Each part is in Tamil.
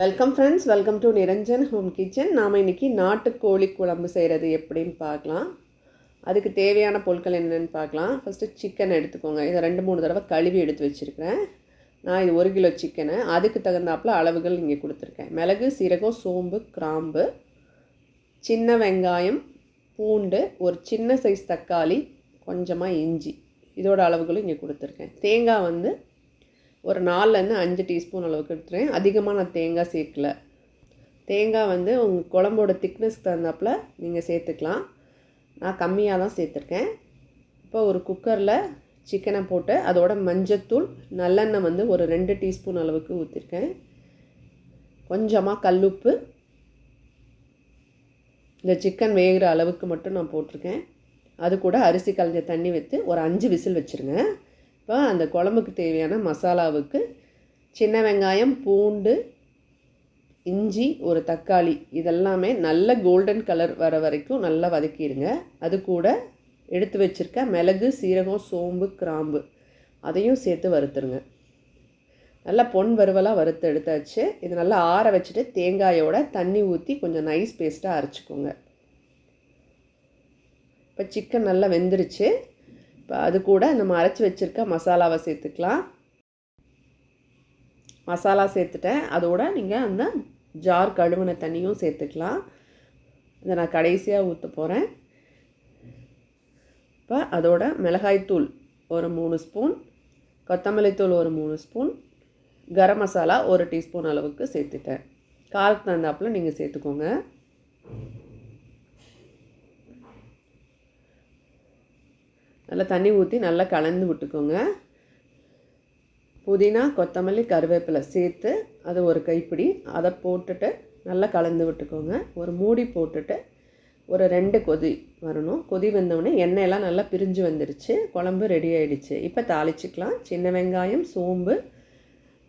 Welcome friends, welcome to Niranjan home kitchen. நாம் இன்றைக்கி நாட்டுக்கோழி குழம்பு செய்கிறது எப்படின்னு பார்க்கலாம். அதுக்கு தேவையான பொருட்கள் என்னென்னு பார்க்கலாம். ஃபஸ்ட்டு சிக்கன் எடுத்துக்கோங்க. இதை 2-3 தடவை கழுவி எடுத்து வச்சுருக்கிறேன். நான் இது 1 கிலோ சிக்கனு. அதுக்கு தகுந்தாப்பில் அளவுகள் இங்கே கொடுத்துருக்கேன். மிளகு, சீரகம், சோம்பு, கிராம்பு, சின்ன வெங்காயம், பூண்டு, ஒரு சின்ன சைஸ் தக்காளி, கொஞ்சமாக இஞ்சி, இதோட அளவுகளும் இங்கே கொடுத்துருக்கேன். தேங்காய் ஒரு 4-5 டீஸ்பூன் அளவுக்கு எடுத்துகிறேன். அதிகமாக நான் தேங்காய் சேர்க்கல. தேங்காய் உங்கள் குழம்போட திக்னஸ் தகுந்தாப்பில் நீங்கள் சேர்த்துக்கலாம். நான் கம்மியாக தான் சேர்த்துருக்கேன். இப்போ ஒரு குக்கரில் சிக்கனை போட்டு அதோட மஞ்சத்தூள், நல்லெண்ணெய் ஒரு 2 டீஸ்பூன் அளவுக்கு ஊற்றிருக்கேன். கொஞ்சமாக கல்லுப்பு, இந்த சிக்கன் வேகிற அளவுக்கு மட்டும் நான் போட்டிருக்கேன். அது கூட அரிசி களைஞ்ச தண்ணி வைத்து ஒரு 5 விசில் வச்சுருங்க. இப்போ அந்த குழம்புக்கு தேவையான மசாலாவுக்கு சின்ன வெங்காயம், பூண்டு, இஞ்சி, ஒரு தக்காளி, இதெல்லாமே நல்ல கோல்டன் கலர் வர வரைக்கும் நல்லா வதக்கிடுங்க. அது கூட எடுத்து வச்சுருக்க மிளகு, சீரகம், சோம்பு, கிராம்பு, அதையும் சேர்த்து வறுத்துருங்க. நல்லா பொன் வறுவலாக வறுத்து எடுத்தாச்சு. இது நல்லா ஆற வச்சுட்டு தேங்காயோட தண்ணி ஊற்றி கொஞ்சம் நைஸ் பேஸ்ட்டாக அரைச்சிக்கோங்க. இப்போ சிக்கன் நல்லா வெந்துருச்சு. இப்போ அது கூட நம்ம அரைச்சி வச்சுருக்க மசாலாவை சேர்த்துக்கலாம். மசாலா சேர்த்துட்டேன். அதோட நீங்கள் அந்த ஜார் கழுவின தண்ணியும் சேர்த்துக்கலாம். இதை நான் கடைசியாக ஊற்ற போகிறேன். இப்போ அதோட மிளகாய்த்தூள் ஒரு 3 ஸ்பூன், கொத்தமல்லி தூள் ஒரு 3 ஸ்பூன், கரம் மசாலா 1 டீஸ்பூன் அளவுக்கு சேர்த்துட்டேன். காரத்துக்கு தகுந்தாப்பில் நீங்கள் சேர்த்துக்கோங்க. நல்லா தண்ணி ஊற்றி நல்லா கலந்து விட்டுக்கோங்க. புதினா, கொத்தமல்லி, கருவேப்பிலை சேர்த்து அது ஒரு கைப்பிடி அதை போட்டுட்டு நல்லா கலந்து விட்டுக்கோங்க. ஒரு மூடி போட்டுட்டு ஒரு 2 கொதி வரணும். கொதி வந்தோடனே எண்ணெயெல்லாம் நல்லா பிரிஞ்சு வந்துடுச்சு. குழம்பு ரெடி ஆகிடுச்சு. இப்போ தாளிச்சிக்கலாம். சின்ன வெங்காயம், சோம்பு,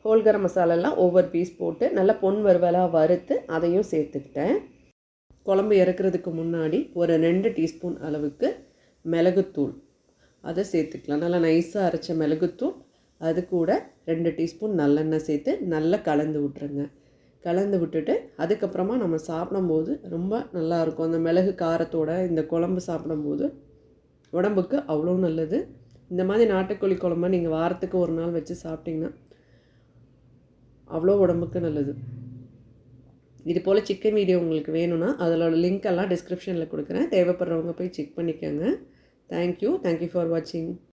ஹோல் கரம் மசாலாலாம் ஒவ்வொரு பீஸ் போட்டு நல்லா பொன் வறுவலாக வறுத்து அதையும் சேர்த்துக்கிட்டேன். குழம்பு இறக்குறதுக்கு முன்னாடி ஒரு 2 டீஸ்பூன் அளவுக்கு மிளகுத்தூள் அதை சேர்த்துக்கலாம். நல்லா நைஸாக அரைச்ச மிளகுத்தூள், அது கூட 2 டீஸ்பூன் நல்லெண்ணெய் சேர்த்து நல்லா கலந்து விட்ருங்க. கலந்து விட்டுட்டு அதுக்கப்புறமா நம்ம சாப்பிடும்போது ரொம்ப நல்லாயிருக்கும். அந்த மிளகு காரத்தோடு இந்த குழம்பு சாப்பிடும்போது உடம்புக்கு அவ்வளோ நல்லது. இந்த மாதிரி நாட்டுக்கோழி குழம்பு நீங்கள் வாரத்துக்கு ஒரு நாள் வச்சு சாப்பிட்டிங்கன்னா அவ்வளோ உடம்புக்கு நல்லது. இது போல் சிக்கன் வீடியோ உங்களுக்கு வேணும்னா அதோட லிங்க் எல்லாம் டிஸ்கிரிப்ஷனில் கொடுக்குறேன். தேவைப்படுறவங்க போய் செக் பண்ணிக்கோங்க. Thank you for watching.